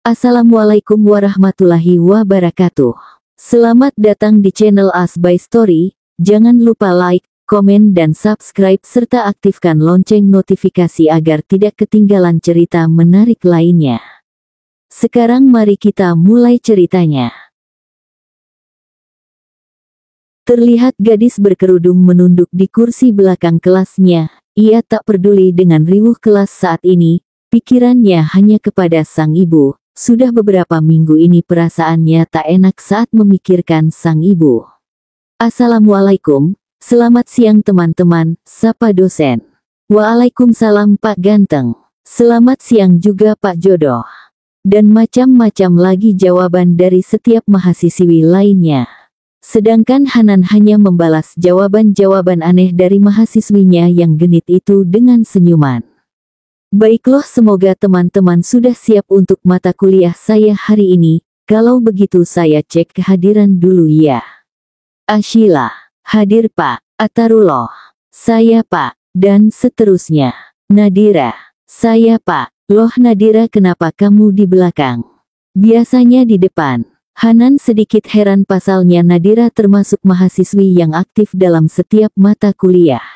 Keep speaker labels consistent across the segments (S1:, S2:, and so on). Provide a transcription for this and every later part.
S1: Assalamualaikum warahmatullahi wabarakatuh. Selamat datang di channel Asbai Story. Jangan lupa like, komen dan subscribe serta aktifkan lonceng notifikasi agar tidak ketinggalan cerita menarik lainnya. Sekarang mari kita mulai ceritanya. Terlihat gadis berkerudung menunduk di kursi belakang kelasnya. Ia tak peduli dengan riuh kelas saat ini. Pikirannya hanya kepada sang ibu. Sudah beberapa minggu ini perasaannya tak enak saat memikirkan sang ibu. Assalamualaikum, selamat siang teman-teman, sapa dosen. Waalaikumsalam Pak Ganteng. Selamat siang juga Pak Jodoh. Dan macam-macam lagi jawaban dari setiap mahasiswi lainnya. Sedangkan Hanan hanya membalas jawaban-jawaban aneh dari mahasiswinya yang genit itu dengan senyuman. Baiklah, semoga teman-teman sudah siap untuk mata kuliah saya hari ini. Kalau begitu saya cek kehadiran dulu ya. Ashila, hadir Pak. Atarullah, saya Pak. Dan seterusnya. Nadira, saya Pak. Loh Nadira, kenapa kamu di belakang? Biasanya di depan. Hanan sedikit heran, pasalnya Nadira termasuk mahasiswi yang aktif dalam setiap mata kuliah.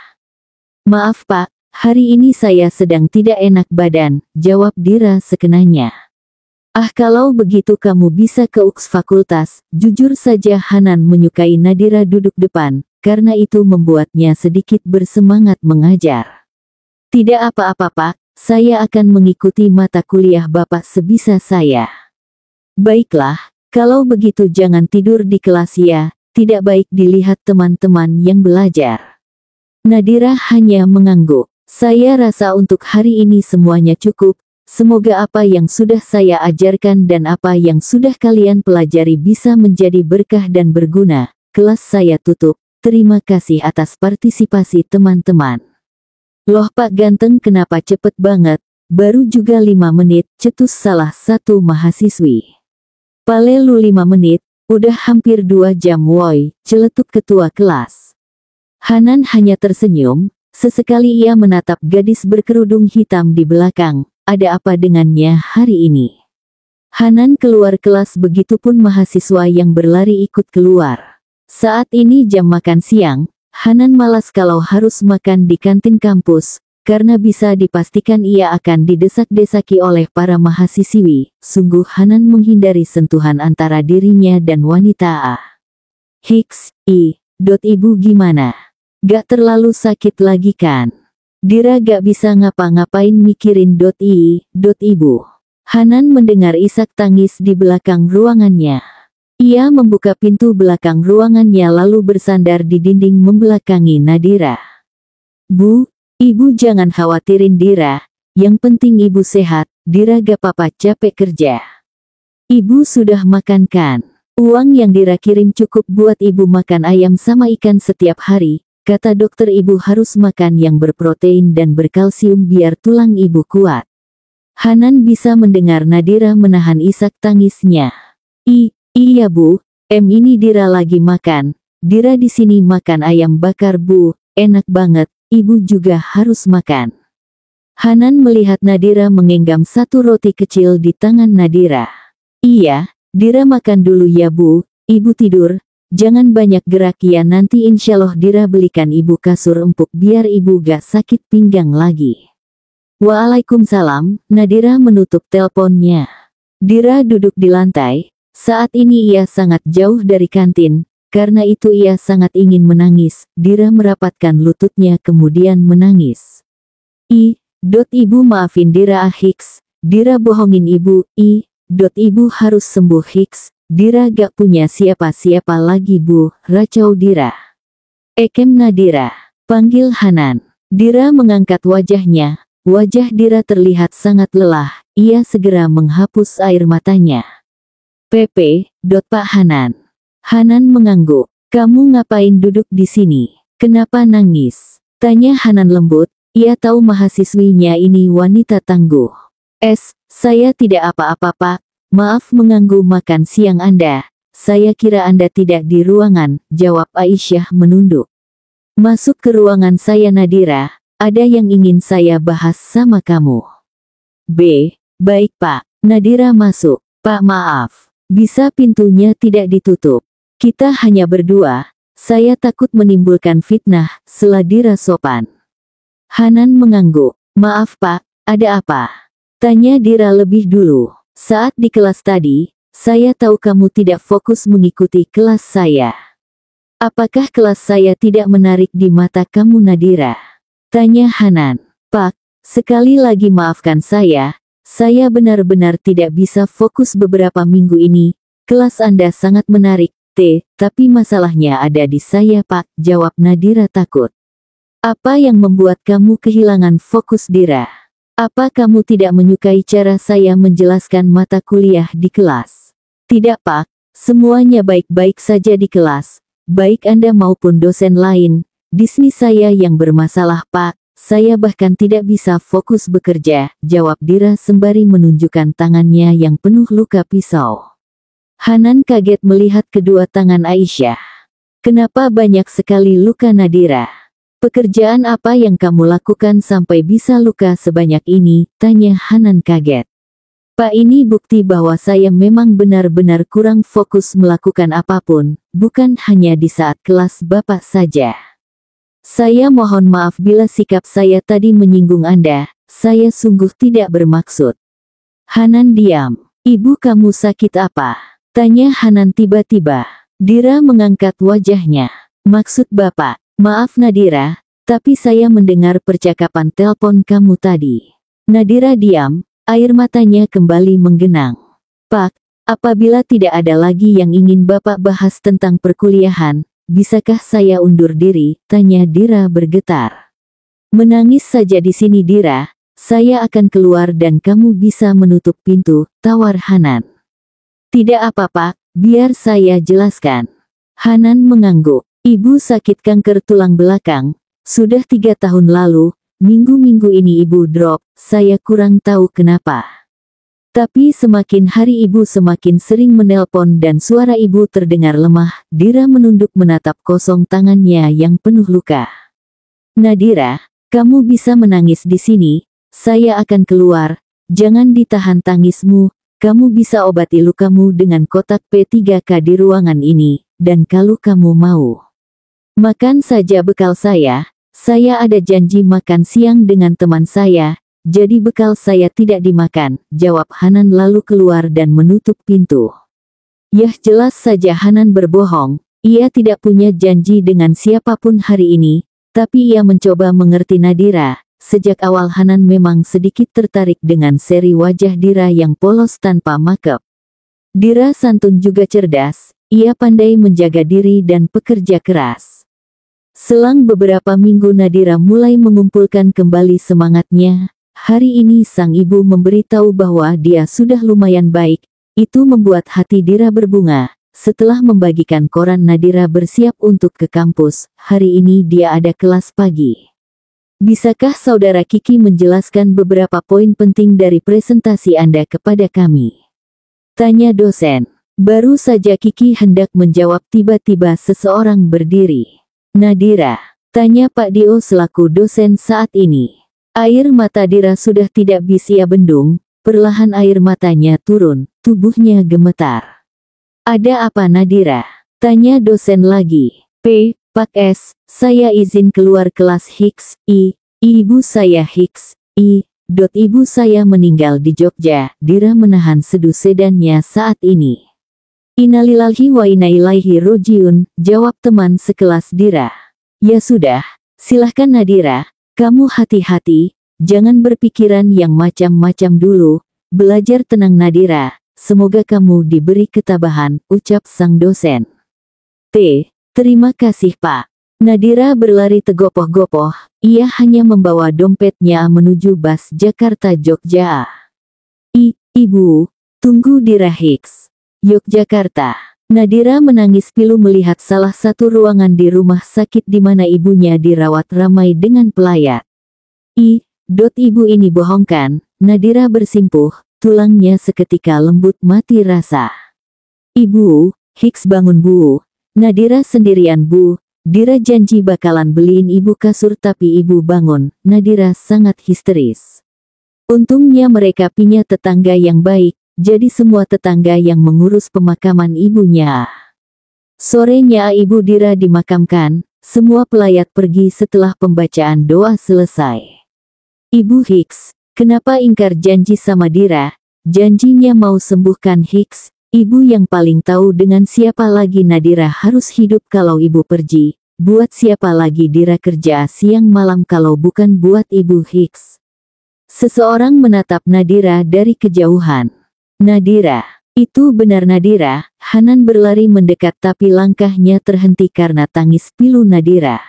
S1: Maaf Pak. Hari ini saya sedang tidak enak badan, jawab Dira sekenanya. Ah, kalau begitu kamu bisa ke UKS fakultas. Jujur saja Hanan menyukai Nadira duduk depan, karena itu membuatnya sedikit bersemangat mengajar. Tidak apa-apa Pak, saya akan mengikuti mata kuliah Bapak sebisa saya. Baiklah, kalau begitu jangan tidur di kelas ya, tidak baik dilihat teman-teman yang belajar. Nadira hanya mengangguk. Saya rasa untuk hari ini semuanya cukup. Semoga apa yang sudah saya ajarkan dan apa yang sudah kalian pelajari bisa menjadi berkah dan berguna. Kelas saya tutup. Terima kasih atas partisipasi teman-teman. Loh Pak Ganteng, kenapa cepet banget? Baru juga 5 menit, cetus salah satu mahasiswi. Pale lu 5 menit, udah hampir 2 jam woi, celetuk ketua kelas. Hanan hanya tersenyum. Sesekali ia menatap gadis berkerudung hitam di belakang. Ada apa dengannya hari ini? Hanan keluar kelas, begitupun mahasiswa yang berlari ikut keluar. Saat ini jam makan siang. Hanan malas kalau harus makan di kantin kampus, karena bisa dipastikan ia akan didesak-desaki oleh para mahasiswi. Sungguh Hanan menghindari sentuhan antara dirinya dan wanita. Hiks, ibu gimana? Gak terlalu sakit lagi kan? Dira gak bisa ngapa-ngapain mikirin ibu. Hanan mendengar isak tangis di belakang ruangannya. Ia membuka pintu belakang ruangannya lalu bersandar di dinding membelakangi Nadira. Bu, ibu jangan khawatirin Dira. Yang penting ibu sehat. Dira gak apa-apa, capek kerja. Ibu sudah makan kan? Uang yang Dira kirim cukup buat ibu makan ayam sama ikan setiap hari. Kata dokter ibu harus makan yang berprotein dan berkalsium biar tulang ibu kuat. Hanan bisa mendengar Nadira menahan isak tangisnya. Iya bu, ini Dira lagi makan. Dira di sini makan ayam bakar bu, enak banget, ibu juga harus makan. Hanan melihat Nadira mengenggam satu roti kecil di tangan Nadira. Iya, Dira makan dulu ya bu, ibu tidur. Jangan banyak gerak ya, nanti insyaallah Dira belikan ibu kasur empuk biar ibu gak sakit pinggang lagi. Waalaikumsalam. Nadira menutup teleponnya. Dira duduk di lantai. Saat ini ia sangat jauh dari kantin. Karena itu ia sangat ingin menangis. Dira merapatkan lututnya kemudian menangis. Ibu maafin Dira Hiks. Dira bohongin ibu. Ibu harus sembuh Hiks. Dira gak punya siapa-siapa lagi bu, racau Dira. Ekem Nadira, panggil Hanan. Dira mengangkat wajahnya, wajah Dira terlihat sangat lelah, ia segera menghapus air matanya. Pak Hanan. Hanan mengangguk, kamu ngapain duduk di sini? Kenapa nangis? Tanya Hanan lembut, ia tahu mahasiswinya ini wanita tangguh. Saya tidak apa-apa Pak. Maaf mengganggu makan siang Anda. Saya kira Anda tidak di ruangan, jawab Aisyah menunduk. Masuk ke ruangan saya Nadira, ada yang ingin saya bahas sama kamu. Baik Pak. Nadira masuk. Pak maaf. Bisa pintunya tidak ditutup. Kita hanya berdua. Saya takut menimbulkan fitnah, sela Dira sopan. Hanan mengangguk. Maaf Pak, ada apa? Tanya Dira lebih dulu. Saat di kelas tadi, saya tahu kamu tidak fokus mengikuti kelas saya. Apakah kelas saya tidak menarik di mata kamu Nadira? Tanya Hanan. Pak, sekali lagi maafkan saya benar-benar tidak bisa fokus beberapa minggu ini. Kelas Anda sangat menarik, tapi masalahnya ada di saya Pak, jawab Nadira takut. Apa yang membuat kamu kehilangan fokus Dira? Apa kamu tidak menyukai cara saya menjelaskan mata kuliah di kelas? Tidak Pak, semuanya baik-baik saja di kelas, baik Anda maupun dosen lain. Di sini saya yang bermasalah Pak, saya bahkan tidak bisa fokus bekerja, jawab Dira sembari menunjukkan tangannya yang penuh luka pisau. Hanan kaget melihat kedua tangan Aisyah. Kenapa banyak sekali luka Nadira? Pekerjaan apa yang kamu lakukan sampai bisa luka sebanyak ini? Tanya Hanan kaget. Pak, ini bukti bahwa saya memang benar-benar kurang fokus melakukan apapun, bukan hanya di saat kelas Bapak saja. Saya mohon maaf bila sikap saya tadi menyinggung Anda, saya sungguh tidak bermaksud. Hanan diam. Ibu kamu sakit apa? Tanya Hanan tiba-tiba. Dira mengangkat wajahnya. Maksud Bapak? Maaf Nadira, tapi saya mendengar percakapan telepon kamu tadi. Nadira diam, air matanya kembali menggenang. Pak, apabila tidak ada lagi yang ingin Bapak bahas tentang perkuliahan, bisakah saya undur diri? Tanya Dira bergetar. Menangis saja di sini Dira, saya akan keluar dan kamu bisa menutup pintu, tawar Hanan. Tidak apa-apa, biar saya jelaskan. Hanan mengangguk. Ibu sakit kanker tulang belakang, sudah 3 tahun lalu, minggu-minggu ini ibu drop, saya kurang tahu kenapa. Tapi semakin hari ibu semakin sering menelpon dan suara ibu terdengar lemah. Dira menunduk menatap kosong tangannya yang penuh luka. Nadira, kamu bisa menangis di sini, saya akan keluar, jangan ditahan tangismu, kamu bisa obati lukamu dengan kotak P3K di ruangan ini, dan kalau kamu mau. Makan saja bekal saya ada janji makan siang dengan teman saya, jadi bekal saya tidak dimakan, jawab Hanan lalu keluar dan menutup pintu. Yah jelas saja Hanan berbohong, ia tidak punya janji dengan siapapun hari ini, tapi ia mencoba mengerti Nadira. Sejak awal Hanan memang sedikit tertarik dengan seri wajah Dira yang polos tanpa makeup. Dira santun juga cerdas, ia pandai menjaga diri dan pekerja keras. Selang beberapa minggu Nadira mulai mengumpulkan kembali semangatnya. Hari ini sang ibu memberitahu bahwa dia sudah lumayan baik. Itu membuat hati Dira berbunga. Setelah membagikan koran Nadira bersiap untuk ke kampus. Hari ini dia ada kelas pagi. Bisakah saudara Kiki menjelaskan beberapa poin penting dari presentasi Anda kepada kami? Tanya dosen. Baru saja Kiki hendak menjawab tiba-tiba seseorang berdiri. Nadira, tanya Pak Dio selaku dosen saat ini. Air mata Dira sudah tidak bisa bendung, perlahan air matanya turun, tubuhnya gemetar. Ada apa Nadira? Tanya dosen lagi. Pak S, saya izin keluar kelas Hicks, ibu saya Hicks, ibu saya meninggal di Jogja. Dira menahan sedu sedannya saat ini. Innalillahi wa inna ilaihi rojiun, jawab teman sekelas Dira. Ya sudah, silahkan Nadira, kamu hati-hati, jangan berpikiran yang macam-macam dulu, belajar tenang Nadira, semoga kamu diberi ketabahan, ucap sang dosen. Terima kasih Pak. Nadira berlari tegopoh-gopoh, ia hanya membawa dompetnya menuju bus Jakarta Jogja. Ibu, tunggu Dira Hicks. Yogyakarta. Nadira menangis pilu melihat salah satu ruangan di rumah sakit di mana ibunya dirawat ramai dengan pelayat. Ibu ini bohongkan, Nadira bersimpuh, tulangnya seketika lembut mati rasa. Ibu, Hicks bangun Bu. Nadira sendirian Bu. Dira janji bakalan beliin ibu kasur tapi ibu bangun. Nadira sangat histeris. Untungnya mereka punya tetangga yang baik, jadi semua tetangga yang mengurus pemakaman ibunya. Sorenya ibu Dira dimakamkan, semua pelayat pergi setelah pembacaan doa selesai. Ibu Hicks, kenapa ingkar janji sama Dira? Janjinya mau sembuhkan Hicks, ibu yang paling tahu dengan siapa lagi Nadira harus hidup kalau ibu pergi. Buat siapa lagi Dira kerja siang malam kalau bukan buat ibu Hicks. Seseorang menatap Nadira dari kejauhan. Nadira, itu benar Nadira. Hanan berlari mendekat tapi langkahnya terhenti karena tangis pilu Nadira.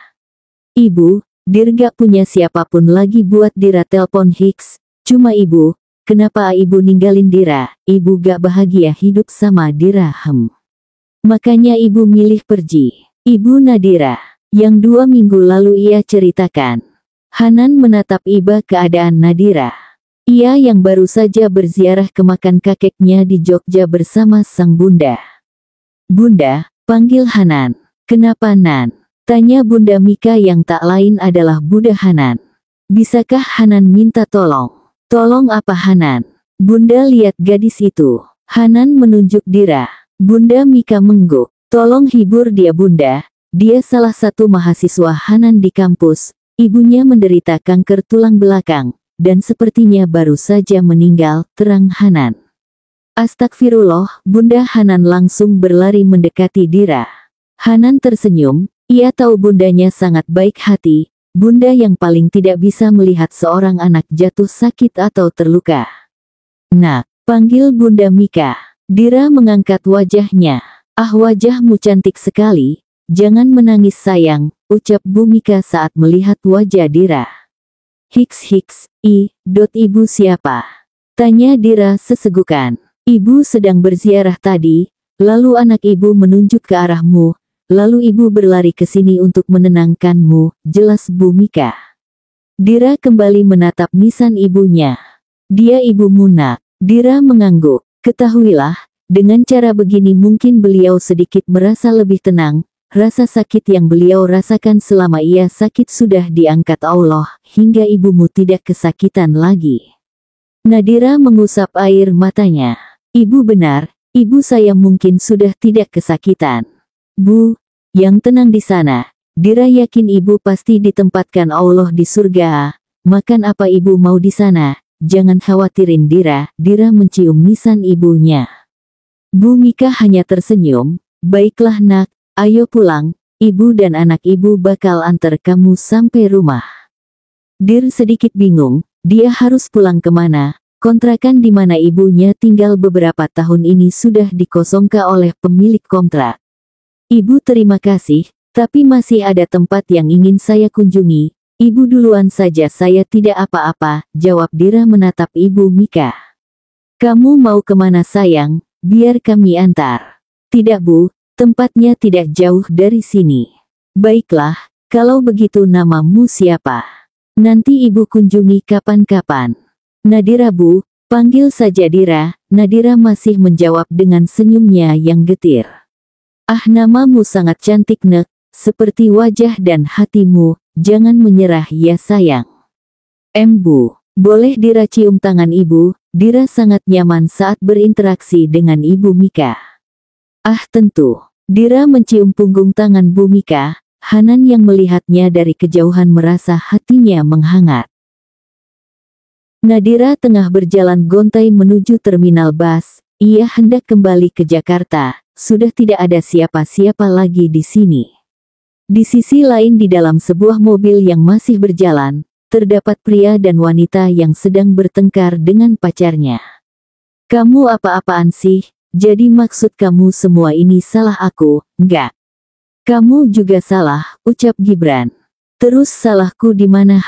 S1: Ibu, Dir gak punya siapapun lagi buat Dira telpon Hicks. Cuma ibu, kenapa ibu ninggalin Dira? Ibu gak bahagia hidup sama Dira Makanya ibu milih pergi. Ibu Nadira, yang 2 minggu lalu ia ceritakan. Hanan menatap iba keadaan Nadira. Ia yang baru saja berziarah ke makam kakeknya di Jogja bersama sang bunda. Bunda, panggil Hanan. Kenapa Nan? Tanya Bunda Mika yang tak lain adalah Bunda Hanan. Bisakah Hanan minta tolong? Tolong apa Hanan? Bunda lihat gadis itu. Hanan menunjuk Dira. Bunda Mika mengguk. Tolong hibur dia Bunda. Dia salah satu mahasiswa Hanan di kampus. Ibunya menderita kanker tulang belakang. Dan sepertinya baru saja meninggal, terang Hanan. Astagfirullah, Bunda Hanan langsung berlari mendekati Dira. Hanan tersenyum, ia tahu bundanya sangat baik hati, bunda yang paling tidak bisa melihat seorang anak jatuh sakit atau terluka. Nak, panggil Bunda Mika. Dira mengangkat wajahnya. Ah wajahmu cantik sekali, jangan menangis sayang, ucap Bu Mika saat melihat wajah Dira. Hicks, ibu siapa? Tanya Dira sesegukan. Ibu sedang berziarah tadi, lalu anak ibu menunjuk ke arahmu, lalu ibu berlari ke sini untuk menenangkanmu, jelas Bu Mika. Dira kembali menatap nisan ibunya. Dia ibumu Nak. Dira mengangguk. Ketahuilah, dengan cara begini mungkin beliau sedikit merasa lebih tenang. Rasa sakit yang beliau rasakan selama ia sakit sudah diangkat Allah, hingga ibumu tidak kesakitan lagi. Nadira mengusap air matanya. Ibu benar, ibu saya mungkin sudah tidak kesakitan. Bu, yang tenang di sana. Dira yakin ibu pasti ditempatkan Allah di surga. Makan apa ibu mau di sana? Jangan khawatirin Dira. Dira mencium nisan ibunya. Bu Mika hanya tersenyum. Baiklah Nak, ayo pulang. Ibu dan anak ibu bakal antar kamu sampai rumah. Dir sedikit bingung. Dia harus pulang kemana? Kontrakan di mana ibunya tinggal beberapa tahun ini sudah dikosongkan oleh pemilik kontrak. Ibu terima kasih, tapi masih ada tempat yang ingin saya kunjungi. Ibu duluan saja saya tidak apa-apa, jawab Dira menatap Ibu Mika. Kamu mau kemana sayang? Biar kami antar. Tidak Bu, tempatnya tidak jauh dari sini. Baiklah, kalau begitu namamu siapa? Nanti ibu kunjungi kapan-kapan. Nadira Bu, panggil saja Dira. Nadira masih menjawab dengan senyumnya yang getir. Ah namamu sangat cantik Nek, seperti wajah dan hatimu, jangan menyerah ya sayang. Bu, boleh Dira cium tangan ibu? Dira sangat nyaman saat berinteraksi dengan Ibu Mika. Ah tentu. Dira mencium punggung tangan Bu Mika. Hanan yang melihatnya dari kejauhan merasa hatinya menghangat. Nadira tengah berjalan gontai menuju terminal bus. Ia hendak kembali ke Jakarta. Sudah tidak ada siapa-siapa lagi di sini. Di sisi lain di dalam sebuah mobil yang masih berjalan, terdapat pria dan wanita yang sedang bertengkar dengan pacarnya. Kamu apa-apaan sih? Jadi maksud kamu semua ini salah aku? Enggak. Kamu juga salah, ucap Gibran. Terus salahku di mana?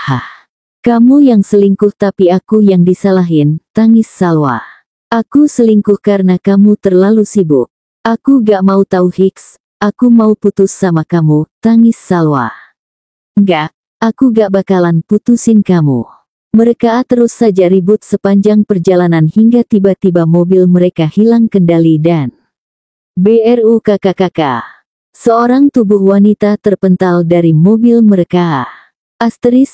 S1: Kamu yang selingkuh tapi aku yang disalahin, tangis Salwa. Aku selingkuh karena kamu terlalu sibuk. Aku gak mau tahu Hicks, aku mau putus sama kamu, tangis Salwa. Enggak, aku gak bakalan putusin kamu. Mereka terus saja ribut sepanjang perjalanan hingga tiba-tiba mobil mereka hilang kendali dan BRUKKK. Seorang tubuh wanita terpental dari mobil mereka.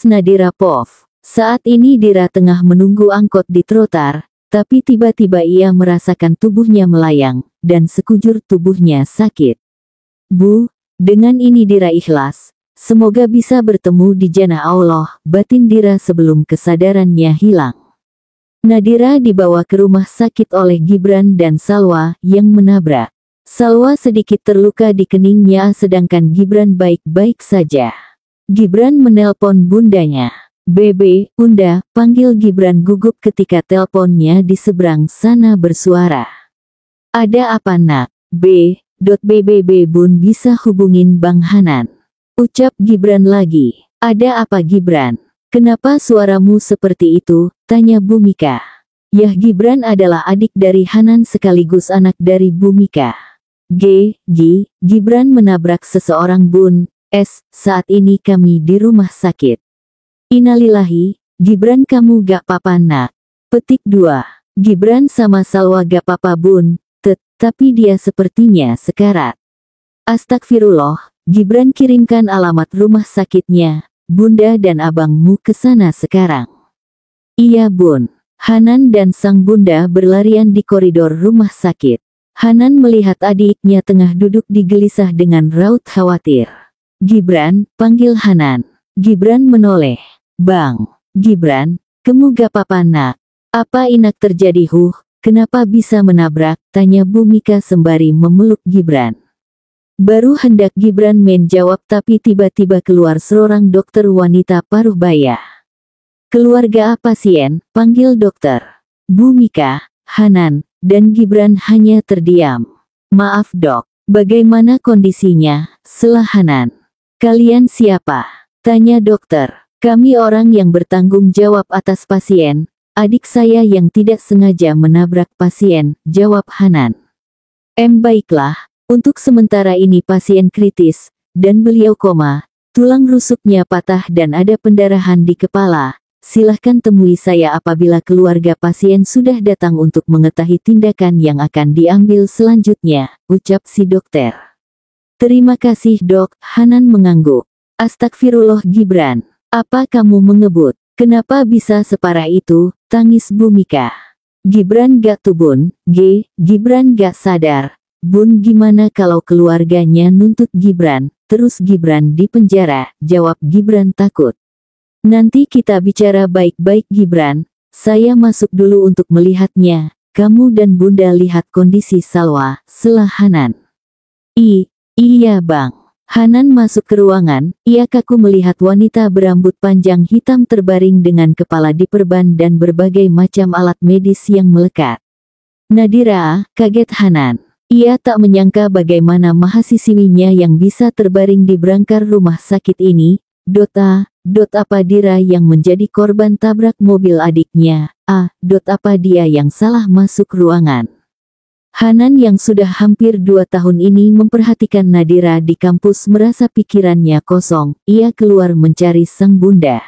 S1: Nadira Pov. Saat ini Dira tengah menunggu angkot di trotoar, tapi tiba-tiba ia merasakan tubuhnya melayang, dan sekujur tubuhnya sakit. Bu, dengan ini Dira ikhlas. Semoga bisa bertemu di jannah Allah, batin Dira sebelum kesadarannya hilang. Nadira dibawa ke rumah sakit oleh Gibran dan Salwa yang menabrak. Salwa sedikit terluka di keningnya sedangkan Gibran baik-baik saja. Gibran menelpon bundanya. Bebe, Unda, panggil Gibran gugup ketika teleponnya di seberang sana bersuara. Ada apa nak? BBB Bun bisa hubungin Bang Hanan. Ucap Gibran lagi. Ada apa Gibran? Kenapa suaramu seperti itu? Tanya Bhumika. Yah Gibran adalah adik dari Hanan sekaligus anak dari Bhumika. Gibran menabrak seseorang Bun. Saat ini kami di rumah sakit. Innalillahi, Gibran kamu gak papa nak. Petik 2. Gibran sama Salwa gak papa Bun, tapi dia sepertinya sekarat. Astagfirullah, Gibran kirimkan alamat rumah sakitnya. Bunda dan abangmu ke sana sekarang. Iya Bun. Hanan dan sang bunda berlarian di koridor rumah sakit. Hanan melihat adiknya tengah duduk di gelisah dengan raut khawatir. Gibran, panggil Hanan. Gibran menoleh. Bang, Gibran, kamu gak apa-apa nak? Apa inak terjadi kenapa bisa menabrak? Tanya Bhumika sembari memeluk Gibran. Baru hendak Gibran menjawab tapi tiba-tiba keluar seorang dokter wanita paruh baya. Keluarga pasien, panggil dokter. Bhumika, Hanan, dan Gibran hanya terdiam. Maaf dok, bagaimana kondisinya? Sela Hanan. Kalian siapa? Tanya dokter. Kami orang yang bertanggung jawab atas pasien. Adik saya yang tidak sengaja menabrak pasien, jawab Hanan. Baiklah. Untuk sementara ini pasien kritis, dan beliau koma, tulang rusuknya patah dan ada pendarahan di kepala. Silahkan temui saya apabila keluarga pasien sudah datang untuk mengetahui tindakan yang akan diambil selanjutnya, ucap si dokter. Terima kasih dok, Hanan mengangguk. Astagfirullah Gibran, apa kamu mengebut? Kenapa bisa separah itu? Tangis Bhumika. Gibran gak tubun, Gibran gak sadar. Bun gimana kalau keluarganya nuntut Gibran, terus Gibran di penjara, jawab Gibran takut. Nanti kita bicara baik-baik Gibran, saya masuk dulu untuk melihatnya, kamu dan bunda lihat kondisi Salwa, sela Hanan. Iya bang. Hanan masuk ke ruangan, ia kaku melihat wanita berambut panjang hitam terbaring dengan kepala diperban dan berbagai macam alat medis yang melekat. Nadira, kaget Hanan. Ia tak menyangka bagaimana mahasiswinya yang bisa terbaring di brangkar rumah sakit ini. Apa Dira yang menjadi korban tabrak mobil adiknya? Apa dia yang salah masuk ruangan? Hanan yang sudah hampir 2 tahun ini memperhatikan Nadira di kampus merasa pikirannya kosong. Ia keluar mencari sang bunda.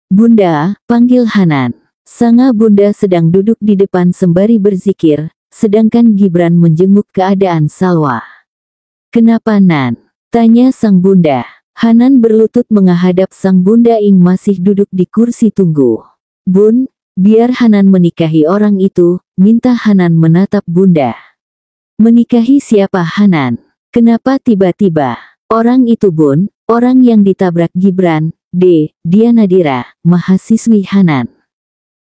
S1: Bunda, panggil Hanan. Sanga bunda sedang duduk di depan sembari berzikir. Sedangkan Gibran menjenguk keadaan Salwa. Kenapa Nan? Tanya sang bunda. Hanan berlutut menghadap sang bunda yang masih duduk di kursi tunggu. Bun, biar Hanan menikahi orang itu, minta Hanan menatap bunda. Menikahi siapa Hanan? Kenapa tiba-tiba? Orang itu Bun, orang yang ditabrak Gibran, dia Nadira, mahasiswi Hanan.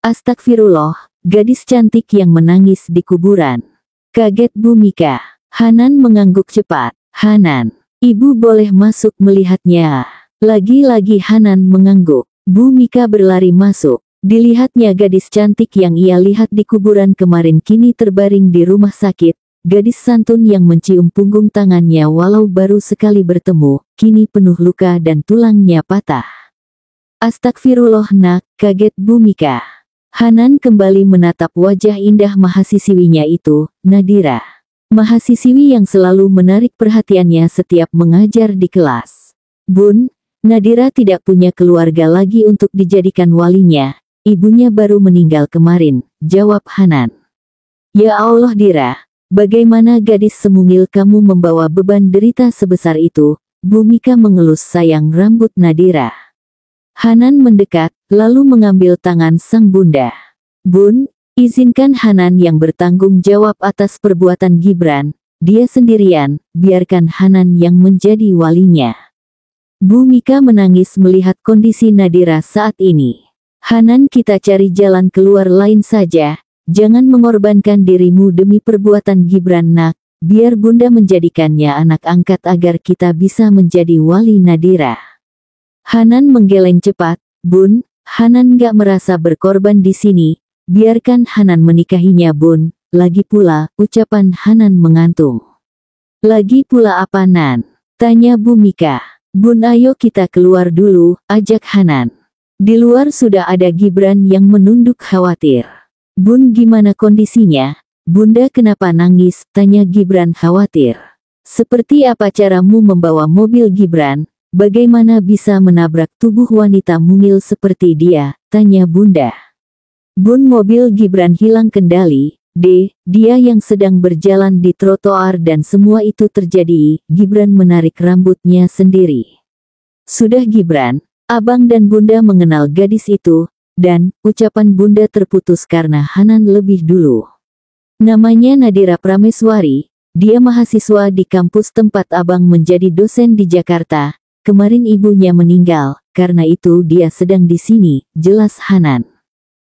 S1: Astagfirullah. Gadis cantik yang menangis di kuburan. Kaget Bhumika. Hanan mengangguk cepat. Hanan, ibu boleh masuk melihatnya. Lagi-lagi Hanan mengangguk. Bhumika berlari masuk. Dilihatnya gadis cantik yang ia lihat di kuburan kemarin kini terbaring di rumah sakit. Gadis santun yang mencium punggung tangannya walau baru sekali bertemu, kini penuh luka dan tulangnya patah. Astagfirullah nak, kaget Bhumika. Hanan kembali menatap wajah indah mahasiswinya itu, Nadira. Mahasiswi yang selalu menarik perhatiannya setiap mengajar di kelas. Bun, Nadira tidak punya keluarga lagi untuk dijadikan walinya. Ibunya baru meninggal kemarin, jawab Hanan. Ya Allah Dira, bagaimana gadis semungil kamu membawa beban derita sebesar itu? Bhumika mengelus sayang rambut Nadira. Hanan mendekat, lalu mengambil tangan sang bunda. Bun, izinkan Hanan yang bertanggung jawab atas perbuatan Gibran. Dia sendirian, biarkan Hanan yang menjadi walinya. Bu Mika menangis melihat kondisi Nadira saat ini. Hanan, kita cari jalan keluar lain saja. Jangan mengorbankan dirimu demi perbuatan Gibran nak. Biar bunda menjadikannya anak angkat agar kita bisa menjadi wali Nadira. Hanan menggeleng cepat. Bun, Hanan gak merasa berkorban di sini. Biarkan Hanan menikahinya bun. Lagi pula, ucapan Hanan mengantung. Lagi pula apa Nan? Tanya Bu Mika. Bun, ayo kita keluar dulu, ajak Hanan. Di luar sudah ada Gibran yang menunduk khawatir. Bun, gimana kondisinya? Bunda kenapa nangis? Tanya Gibran khawatir. Seperti apa caramu membawa mobil Gibran? Bagaimana bisa menabrak tubuh wanita mungil seperti dia? Tanya Bunda. Bun, mobil Gibran hilang kendali. Dia yang sedang berjalan di trotoar dan semua itu terjadi. Gibran menarik rambutnya sendiri. Sudah Gibran, abang dan bunda mengenal gadis itu, dan ucapan bunda terputus karena Hanan lebih dulu. Namanya Nadira Prameswari, dia mahasiswa di kampus tempat abang menjadi dosen di Jakarta. Kemarin ibunya meninggal, karena itu dia sedang di sini, jelas Hanan.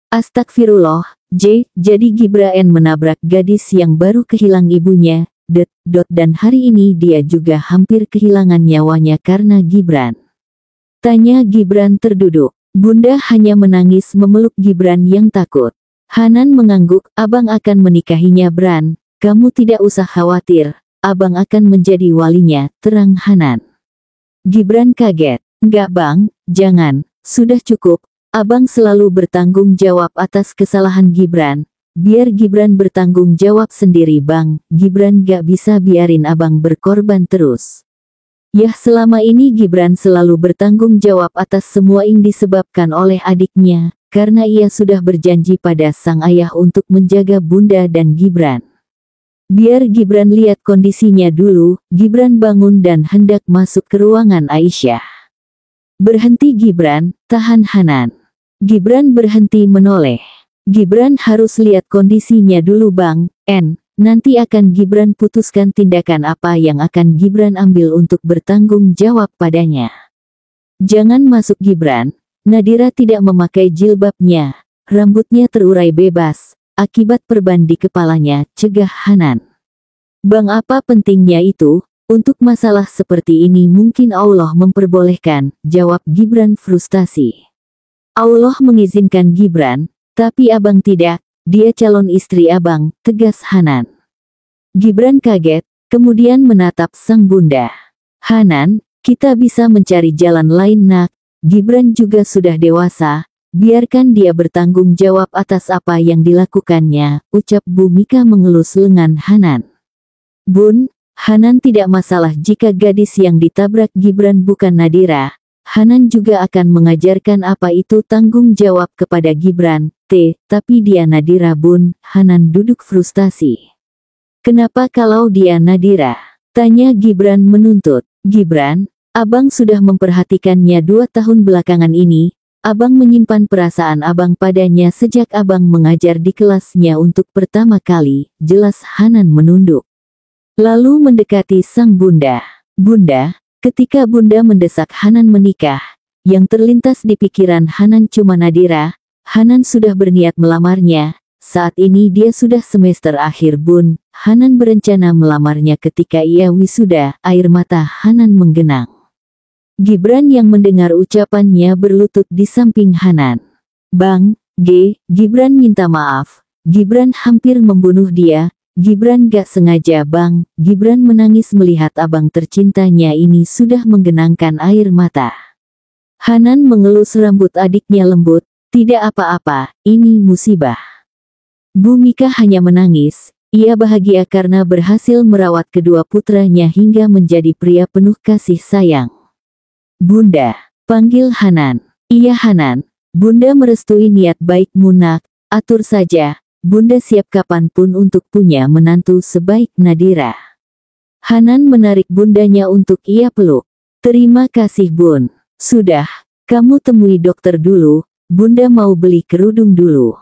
S1: Astagfirullah, jadi Gibran menabrak gadis yang baru kehilang ibunya, dan hari ini dia juga hampir kehilangan nyawanya karena Gibran. Tanya Gibran terduduk. Bunda hanya menangis memeluk Gibran yang takut. Hanan mengangguk, abang akan menikahinya Bran, kamu tidak usah khawatir, abang akan menjadi walinya, terang Hanan. Gibran kaget. Enggak bang, jangan, sudah cukup. Abang selalu bertanggung jawab atas kesalahan Gibran. Biar Gibran bertanggung jawab sendiri bang. Gibran gak bisa biarin abang berkorban terus. Yah, selama ini Gibran selalu bertanggung jawab atas semua yang disebabkan oleh adiknya. Karena ia sudah berjanji pada sang ayah untuk menjaga bunda dan Gibran. Biar Gibran lihat kondisinya dulu. Gibran bangun dan hendak masuk ke ruangan Aisyah. Berhenti Gibran, tahan Hanan. Gibran berhenti menoleh. Gibran harus lihat kondisinya dulu bang, nanti akan Gibran putuskan tindakan apa yang akan Gibran ambil untuk bertanggung jawab padanya. Jangan masuk Gibran. Nadira tidak memakai jilbabnya, rambutnya terurai bebas, akibat perban di kepalanya, cegah Hanan. Bang, apa pentingnya itu? Untuk masalah seperti ini mungkin Allah memperbolehkan, jawab Gibran frustasi. Allah mengizinkan Gibran, tapi abang tidak, dia calon istri abang, tegas Hanan. Gibran kaget, kemudian menatap sang bunda. Hanan, kita bisa mencari jalan lain nak, Gibran juga sudah dewasa, biarkan dia bertanggung jawab atas apa yang dilakukannya, ucap Bu Mika mengelus lengan Hanan. Bun, Hanan tidak masalah jika gadis yang ditabrak Gibran bukan Nadira. Hanan juga akan mengajarkan apa itu tanggung jawab kepada Gibran, tapi dia Nadira bun. Hanan duduk frustasi. Kenapa kalau dia Nadira? Tanya Gibran menuntut. Gibran, abang sudah memperhatikannya 2 tahun belakangan ini, abang menyimpan perasaan abang padanya sejak abang mengajar di kelasnya untuk pertama kali, jelas Hanan menunduk. Lalu mendekati sang bunda. Bunda, ketika bunda mendesak Hanan menikah, yang terlintas di pikiran Hanan cuma Nadira. Hanan sudah berniat melamarnya, saat ini dia sudah semester akhir bun. Hanan berencana melamarnya ketika ia wisuda, air mata Hanan menggenang. Gibran yang mendengar ucapannya berlutut di samping Hanan. Bang, Gibran minta maaf, Gibran hampir membunuh dia. Gibran gak sengaja bang. Gibran menangis melihat abang tercintanya ini sudah menggenangkan air mata. Hanan mengelus rambut adiknya lembut. Tidak apa-apa, ini musibah. Bu Mika hanya menangis. Ia bahagia karena berhasil merawat kedua putranya hingga menjadi pria penuh kasih sayang. Bunda, panggil Hanan. Iya Hanan, bunda merestui niat baikmu nak, atur saja. Bunda siap kapanpun untuk punya menantu sebaik Nadira. Hanan menarik bundanya untuk ia peluk. Terima kasih bun. Sudah, kamu temui dokter dulu, Bunda mau beli kerudung dulu.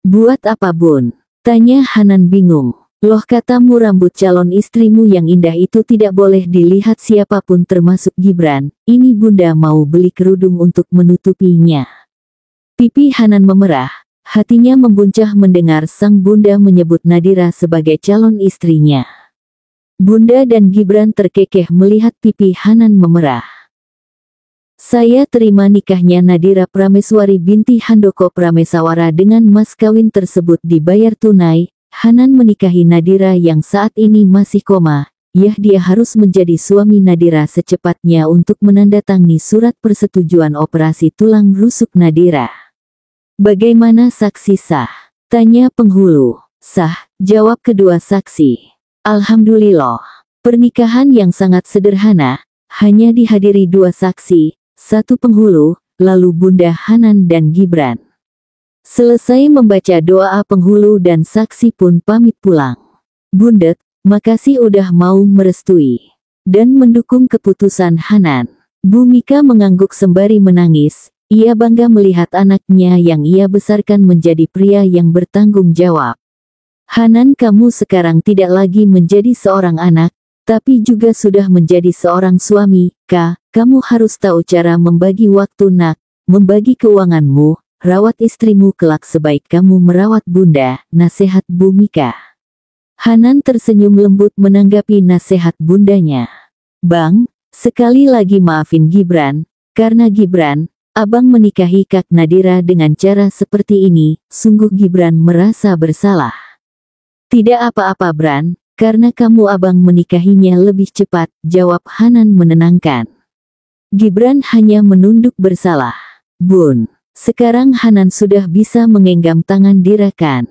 S1: Buat apa Bun? Tanya Hanan bingung. Loh katamu rambut calon istrimu yang indah itu tidak boleh dilihat siapapun termasuk Gibran. Ini Bunda mau beli kerudung untuk menutupinya. Pipi Hanan memerah. Hatinya membuncah mendengar sang bunda menyebut Nadira sebagai calon istrinya. Bunda dan Gibran terkekeh melihat pipi Hanan memerah. Saya terima nikahnya Nadira Prameswari binti Handoko Prameswara dengan mas kawin tersebut dibayar tunai. Hanan menikahi Nadira yang saat ini masih koma. Dia harus menjadi suami Nadira secepatnya untuk menandatangani surat persetujuan operasi tulang rusuk Nadira. Bagaimana saksi sah? Tanya penghulu. Sah, jawab kedua saksi. Alhamdulillah. Pernikahan yang sangat sederhana, hanya dihadiri dua saksi, satu penghulu, lalu Bunda Hanan dan Gibran. Selesai membaca doa penghulu dan saksi pun pamit pulang. Bundet, makasih udah mau merestui dan mendukung keputusan Hanan. Bu Mika mengangguk sembari menangis. Ia bangga melihat anaknya yang ia besarkan menjadi pria yang bertanggung jawab. Hanan, kamu sekarang tidak lagi menjadi seorang anak, tapi juga sudah menjadi seorang suami. Kamu harus tahu cara membagi waktu nak, membagi keuanganmu, rawat istrimu kelak sebaik kamu merawat bunda, nasihat Bu Mika. Hanan tersenyum lembut menanggapi nasihat bundanya. Bang, sekali lagi maafin Gibran, karena Gibran, abang menikahi Kak Nadira dengan cara seperti ini, sungguh Gibran merasa bersalah. Tidak apa-apa Bran, karena kamu abang menikahinya lebih cepat, jawab Hanan menenangkan. Gibran hanya menunduk bersalah. Bun, sekarang Hanan sudah bisa menggenggam tangan Dira kan?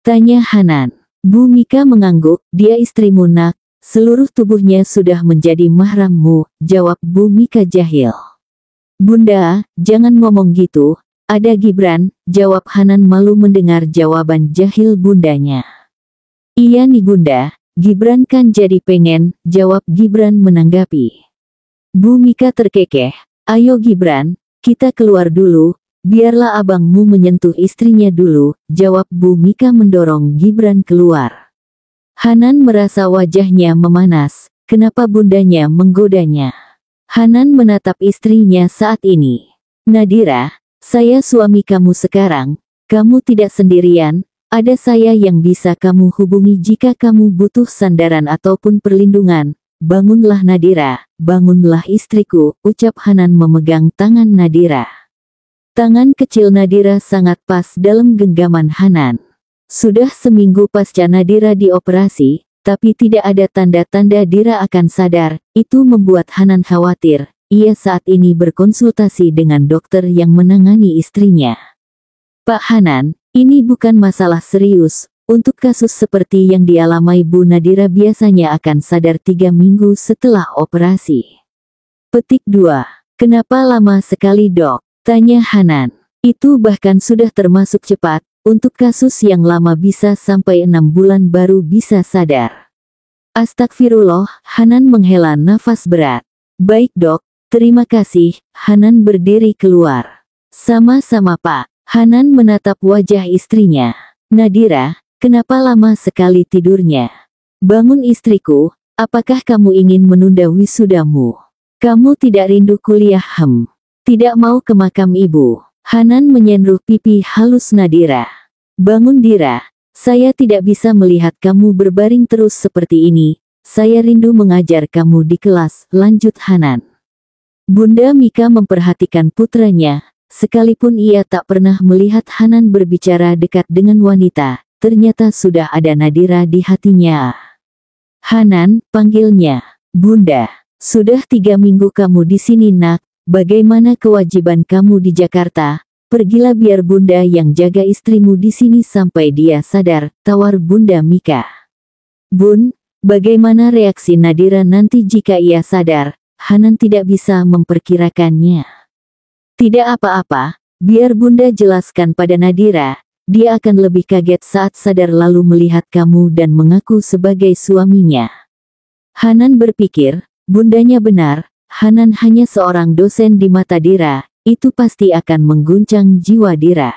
S1: Tanya Hanan. Bu Mika mengangguk, dia istrimu nak, seluruh tubuhnya sudah menjadi mahrammu, jawab Bu Mika jahil. Bunda, jangan ngomong gitu, ada Gibran, jawab Hanan malu mendengar jawaban jahil bundanya. Iya nih Bunda, Gibran kan jadi pengen, jawab Gibran menanggapi. Bu Mika terkekeh, ayo Gibran, kita keluar dulu, biarlah abangmu menyentuh istrinya dulu, jawab Bu Mika mendorong Gibran keluar. Hanan merasa wajahnya memanas, kenapa bundanya menggodanya. Hanan menatap istrinya saat ini. Nadira, saya suami kamu sekarang, kamu tidak sendirian, ada saya yang bisa kamu hubungi jika kamu butuh sandaran ataupun perlindungan. Bangunlah Nadira, bangunlah istriku, ucap Hanan memegang tangan Nadira. Tangan kecil Nadira sangat pas dalam genggaman Hanan. Sudah seminggu pasca Nadira dioperasi, tapi tidak ada tanda-tanda Dira akan sadar, itu membuat Hanan khawatir. Ia saat ini berkonsultasi dengan dokter yang menangani istrinya. Pak Hanan, ini bukan masalah serius, untuk kasus seperti yang dialami Bu Nadira biasanya akan sadar 3 minggu setelah operasi. Petik 2. Kenapa lama sekali dok? Tanya Hanan. Itu bahkan sudah termasuk cepat. Untuk kasus yang lama bisa sampai 6 bulan baru bisa sadar. Astagfirullah, Hanan menghela nafas berat. Baik dok, terima kasih, Hanan berdiri keluar. Sama-sama Pak, Hanan menatap wajah istrinya. Nadira, kenapa lama sekali tidurnya? Bangun istriku, apakah kamu ingin menunda wisudamu? Kamu tidak rindu kuliah Tidak mau ke makam ibu? Hanan menyenruh pipi halus Nadira. Bangun Dira, saya tidak bisa melihat kamu berbaring terus seperti ini, saya rindu mengajar kamu di kelas, lanjut Hanan. Bunda Mika memperhatikan putranya, sekalipun ia tak pernah melihat Hanan berbicara dekat dengan wanita, ternyata sudah ada Nadira di hatinya. Hanan, panggilnya. Bunda, sudah 3 minggu kamu di sini nak, bagaimana kewajiban kamu di Jakarta? Pergilah biar bunda yang jaga istrimu di sini sampai dia sadar, tawar Bunda Mika. Bun, bagaimana reaksi Nadira nanti jika ia sadar? Hanan tidak bisa memperkirakannya. Tidak apa-apa, biar bunda jelaskan pada Nadira, dia akan lebih kaget saat sadar lalu melihat kamu dan mengaku sebagai suaminya. Hanan berpikir, bundanya benar, Hanan hanya seorang dosen di mata Dira. itu pasti akan mengguncang jiwa Dira.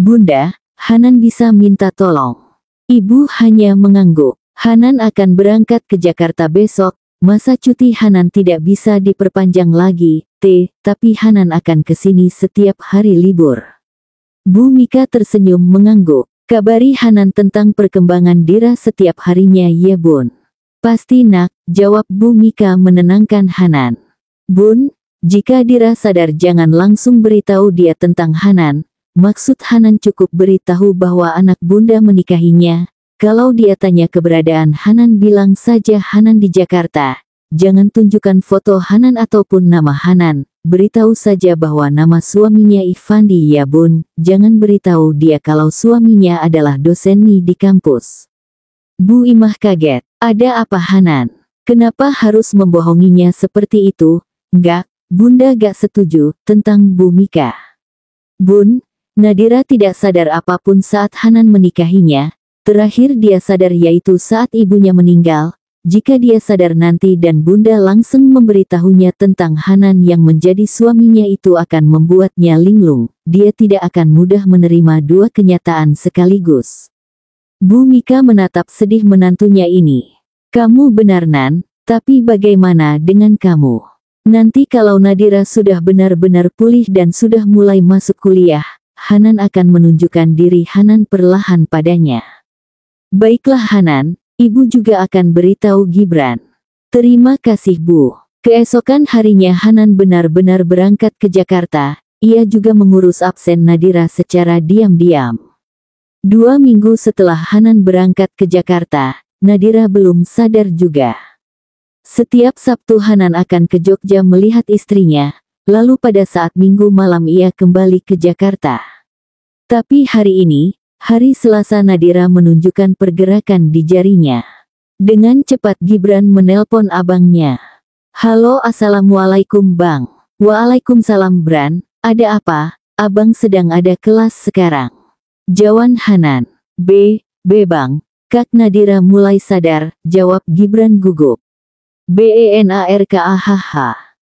S1: Bunda, Hanan bisa minta tolong. Ibu hanya mengangguk. Hanan akan berangkat ke Jakarta besok, masa cuti Hanan tidak bisa diperpanjang lagi, tapi Hanan akan ke sini setiap hari libur. Bu Mika tersenyum mengangguk. Kabari Hanan tentang perkembangan Dira setiap harinya ya Bun. Pasti nak, jawab Bu Mika menenangkan Hanan. Bun, jika Dira sadar jangan langsung beritahu dia tentang Hanan. Maksud Hanan cukup beritahu bahwa anak bunda menikahinya. Kalau dia tanya keberadaan Hanan bilang saja Hanan di Jakarta. Jangan tunjukkan foto Hanan ataupun nama Hanan. Beritahu saja bahwa nama suaminya Ifandi ya Bun. Jangan beritahu dia kalau suaminya adalah dosen nih di kampus. Bu Imah kaget. Ada apa Hanan? Kenapa harus membohonginya seperti itu? Enggak, Bunda gak setuju tentang Bu Mika. Bun, Nadira tidak sadar apapun saat Hanan menikahinya. Terakhir dia sadar yaitu saat ibunya meninggal. Jika dia sadar nanti dan Bunda langsung memberitahunya tentang Hanan yang menjadi suaminya itu akan membuatnya linglung. Dia tidak akan mudah menerima dua kenyataan sekaligus. Bu Mika menatap sedih menantunya ini. Kamu benar Nan, tapi bagaimana dengan kamu? Nanti kalau Nadira sudah benar-benar pulih dan sudah mulai masuk kuliah, Hanan akan menunjukkan diri Hanan perlahan padanya. Baiklah Hanan, Ibu juga akan beritahu Gibran. Terima kasih Bu. Keesokan harinya Hanan benar-benar berangkat ke Jakarta. Ia juga mengurus absen Nadira secara diam-diam. 2 minggu setelah Hanan berangkat ke Jakarta, Nadira belum sadar juga. Setiap Sabtu Hanan akan ke Jogja melihat istrinya, lalu pada saat Minggu malam ia kembali ke Jakarta. Tapi hari ini, hari Selasa Nadira menunjukkan pergerakan di jarinya. Dengan cepat Gibran menelpon abangnya. Halo assalamualaikum bang. Waalaikumsalam Bran, ada apa? Abang sedang ada kelas sekarang. Jawan Hanan. Bang, Kak Nadira mulai sadar, jawab Gibran gugup. BENARKAHH.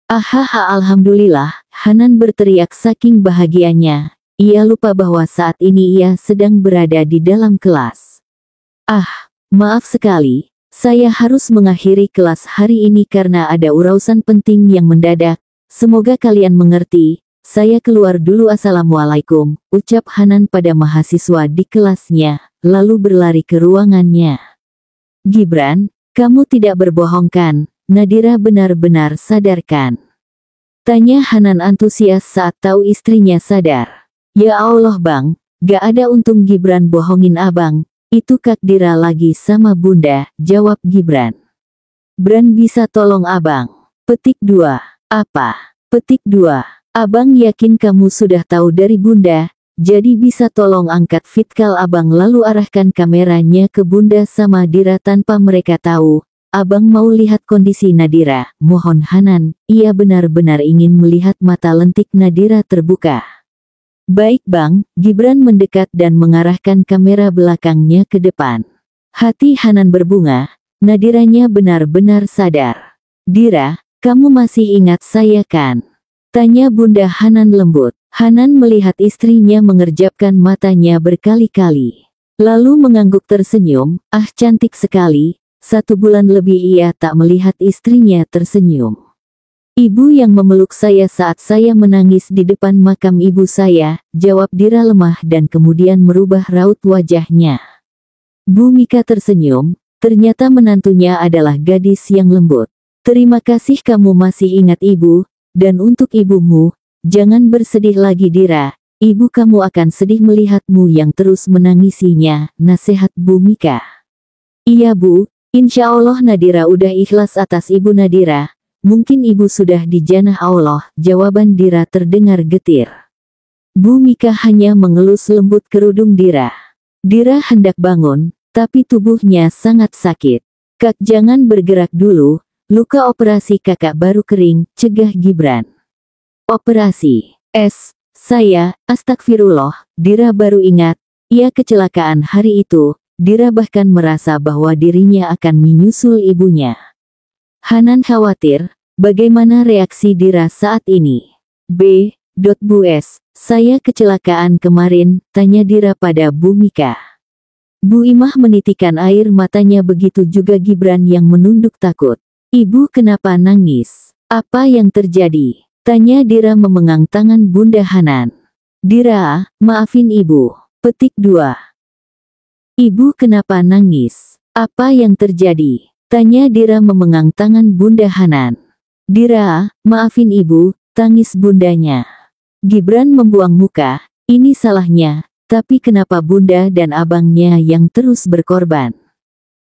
S1: Ahaha alhamdulillah, Hanan berteriak saking bahagianya. Ia lupa bahwa saat ini ia sedang berada di dalam kelas. Maaf sekali, saya harus mengakhiri kelas hari ini karena ada urusan penting yang mendadak. Semoga kalian mengerti, saya keluar dulu assalamualaikum, ucap Hanan pada mahasiswa di kelasnya, lalu berlari ke ruangannya. Gibran, kamu tidak berbohong kan? Nadira benar-benar sadarkan? Tanya Hanan antusias saat tahu istrinya sadar. Ya Allah bang, gak ada untung Gibran bohongin abang, itu Kak Dira lagi sama bunda, jawab Gibran. Bran bisa tolong abang. Petik 2. Apa? Petik 2. Abang yakin kamu sudah tahu dari bunda, jadi bisa tolong angkat vitkal abang lalu arahkan kameranya ke bunda sama Dira tanpa mereka tahu. Abang mau lihat kondisi Nadira, mohon Hanan, ia benar-benar ingin melihat mata lentik Nadira terbuka. Baik bang, Gibran mendekat dan mengarahkan kamera belakangnya ke depan. Hati Hanan berbunga, Nadiranya benar-benar sadar. Dira, kamu masih ingat saya kan? Tanya Bunda Hanan lembut. Hanan melihat istrinya mengerjapkan matanya berkali-kali. Lalu mengangguk tersenyum, cantik sekali, 1 bulan lebih ia tak melihat istrinya tersenyum. Ibu yang memeluk saya saat saya menangis di depan makam ibu saya, jawab Dira lemah dan kemudian merubah raut wajahnya. Bu Mika tersenyum, ternyata menantunya adalah gadis yang lembut. Terima kasih kamu masih ingat ibu, dan untuk ibumu, jangan bersedih lagi Dira, ibu kamu akan sedih melihatmu yang terus menangisinya, nasihat Bu Mika. Iya Bu, insya Allah Nadira udah ikhlas atas ibu Nadira. Mungkin ibu sudah di janah Allah, jawaban Dira terdengar getir. Bu Mika hanya mengelus lembut kerudung Dira. Dira hendak bangun, tapi tubuhnya sangat sakit. Kak jangan bergerak dulu, luka operasi kakak baru kering, cegah Gibran. Operasi, saya, astagfirullah, Dira baru ingat, ia kecelakaan hari itu, Dira bahkan merasa bahwa dirinya akan menyusul ibunya. Hanan khawatir, bagaimana reaksi Dira saat ini? Bu Es, saya kecelakaan kemarin, tanya Dira pada Bu Mika. Bu Imah menitikkan air matanya, begitu juga Gibran yang menunduk takut. Ibu kenapa nangis? Apa yang terjadi? Tanya Dira memegang tangan Bunda Hanan. Dira, maafin ibu. Petik 2. Ibu kenapa nangis? Apa yang terjadi? Tanya Dira memegang tangan Bunda Hanan. Dira, maafin ibu, tangis bundanya. Gibran membuang muka, ini salahnya, tapi kenapa bunda dan abangnya yang terus berkorban?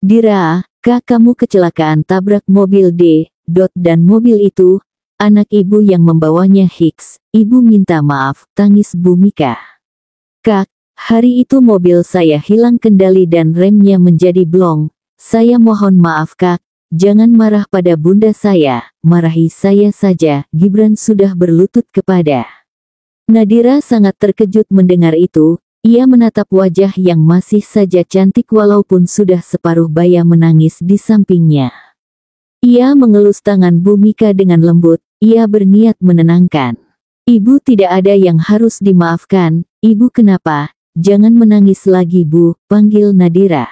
S1: Dira, Kak, kamu kecelakaan tabrak mobil D. Dan mobil itu, anak ibu yang membawanya Hicks, ibu minta maaf, tangis Bu Mika. Kak, hari itu mobil saya hilang kendali dan remnya menjadi blong, saya mohon maaf Kak, jangan marah pada bunda saya, marahi saya saja, Gibran sudah berlutut kepada. Nadira sangat terkejut mendengar itu, ia menatap wajah yang masih saja cantik walaupun sudah separuh baya menangis di sampingnya. Ia mengelus tangan Bu Mika dengan lembut, ia berniat menenangkan. Ibu tidak ada yang harus dimaafkan, ibu kenapa? Jangan menangis lagi Bu, panggil Nadira.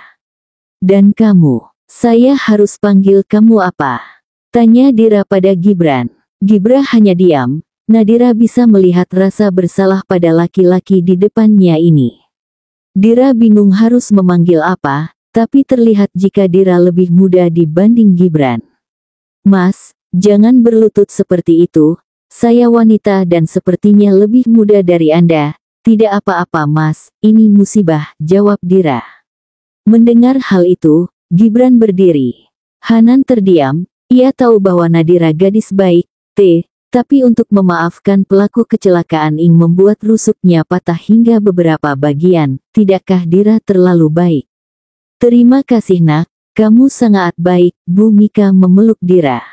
S1: Dan kamu, saya harus panggil kamu apa? Tanya Dira pada Gibran. Gibran hanya diam. Nadira bisa melihat rasa bersalah pada laki-laki di depannya ini. Dira bingung harus memanggil apa, tapi terlihat jika Dira lebih muda dibanding Gibran. Mas, jangan berlutut seperti itu, saya wanita dan sepertinya lebih muda dari Anda. Tidak apa-apa Mas, ini musibah, jawab Dira. Mendengar hal itu, Gibran berdiri. Hanan terdiam, ia tahu bahwa Nadira gadis baik, tapi untuk memaafkan pelaku kecelakaan Ing membuat rusuknya patah hingga beberapa bagian, tidakkah Dira terlalu baik? Terima kasih nak, kamu sangat baik, Bu Mika memeluk Dira.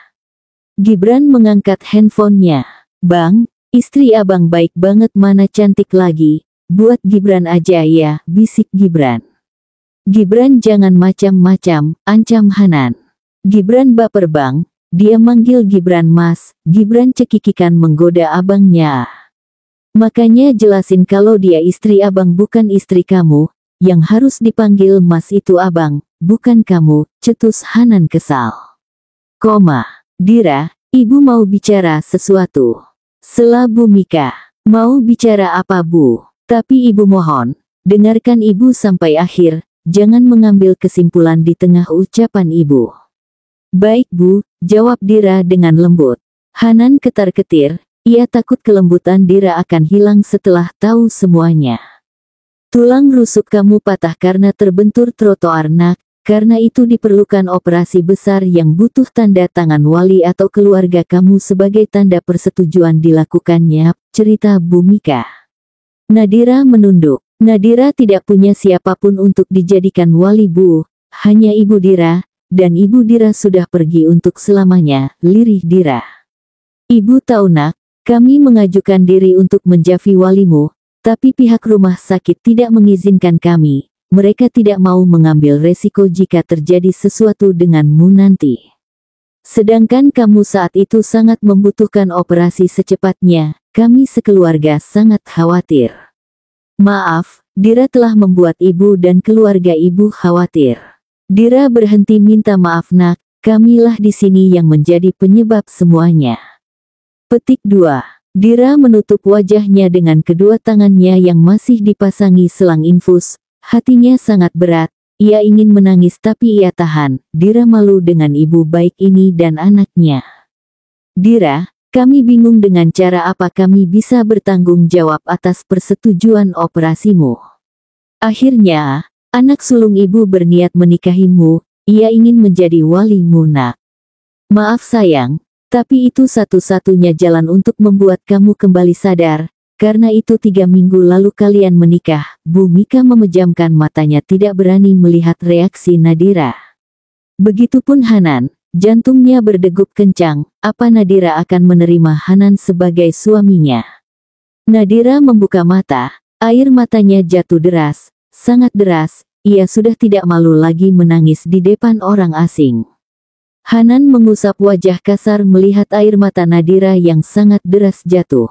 S1: Gibran mengangkat handphonenya. Bang, istri abang baik banget, mana cantik lagi, buat Gibran aja ya, bisik Gibran. Gibran jangan macam-macam, ancam Hanan. Gibran baper bang. Dia manggil Gibran Mas, Gibran cekikikan menggoda abangnya. Makanya jelasin kalau dia istri abang bukan istri kamu, yang harus dipanggil Mas itu abang, bukan kamu, cetus Hanan kesal. Dira, ibu mau bicara sesuatu. Sela Bu Mika, mau bicara apa Bu? Tapi ibu mohon, dengarkan ibu sampai akhir, jangan mengambil kesimpulan di tengah ucapan ibu. Baik Bu, jawab Dira dengan lembut. Hanan ketar-ketir, ia takut kelembutan Dira akan hilang setelah tahu semuanya. Tulang rusuk kamu patah karena terbentur trotoar nak, karena itu diperlukan operasi besar yang butuh tanda tangan wali atau keluarga kamu sebagai tanda persetujuan dilakukannya, cerita Bu Mika. Nadira menunduk. Nadira tidak punya siapapun untuk dijadikan wali Bu, hanya Ibu Dira. Dan Ibu Dira sudah pergi untuk selamanya, lirih Dira. Ibu tahu nak, kami mengajukan diri untuk menjadi walimu, tapi pihak rumah sakit tidak mengizinkan kami, mereka tidak mau mengambil resiko jika terjadi sesuatu denganmu nanti. Sedangkan kamu saat itu sangat membutuhkan operasi secepatnya, kami sekeluarga sangat khawatir. Maaf, Dira telah membuat ibu dan keluarga ibu khawatir. Dira berhenti minta maaf nak, kamilah di sini yang menjadi penyebab semuanya. Petik 2. Dira menutup wajahnya dengan kedua tangannya yang masih dipasangi selang infus, hatinya sangat berat, ia ingin menangis tapi ia tahan, Dira malu dengan ibu baik ini dan anaknya. Dira, kami bingung dengan cara apa kami bisa bertanggung jawab atas persetujuan operasimu. Akhirnya, anak sulung ibu berniat menikahimu, ia ingin menjadi walimu nak. Maaf sayang, tapi itu satu-satunya jalan untuk membuat kamu kembali sadar, karena itu 3 minggu lalu kalian menikah. Bu Mika memejamkan matanya tidak berani melihat reaksi Nadira. Begitupun Hanan, jantungnya berdegup kencang, apa Nadira akan menerima Hanan sebagai suaminya? Nadira membuka mata, air matanya jatuh deras, sangat deras, ia sudah tidak malu lagi menangis di depan orang asing. Hanan mengusap wajah kasar melihat air mata Nadira yang sangat deras jatuh.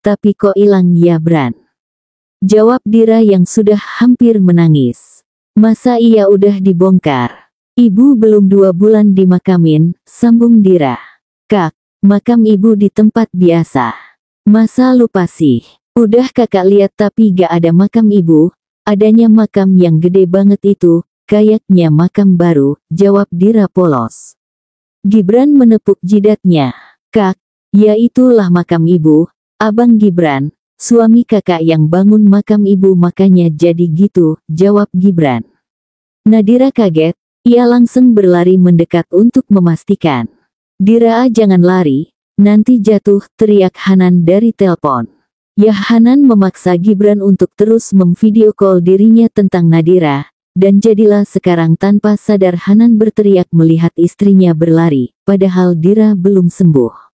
S1: tapi kok ilang ya Bran? Jawab Dira yang sudah hampir menangis. Masa iya udah dibongkar? Ibu belum 2 bulan dimakamin, sambung Dira. Kak, makam ibu di tempat biasa. Masa lupa sih? Udah kakak lihat tapi gak ada makam ibu, adanya makam yang gede banget itu, kayaknya makam baru, jawab Dira polos. Gibran menepuk jidatnya. Kak, ya itulah makam ibu, Abang Gibran, suami kakak yang bangun makam ibu makanya jadi gitu, jawab Gibran. Nadira kaget, ia langsung berlari mendekat untuk memastikan. Dira jangan lari, nanti jatuh, teriak Hanan dari telepon. Ya Hanan memaksa Gibran untuk terus memvideo call dirinya tentang Nadira, dan jadilah sekarang tanpa sadar Hanan berteriak melihat istrinya berlari, padahal Dira belum sembuh.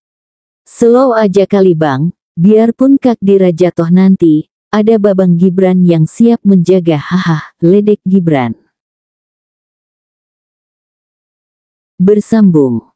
S1: Slow aja kali bang, biarpun Kak Dira jatuh nanti, ada babang Gibran yang siap menjaga, haha, ledek Gibran. Bersambung.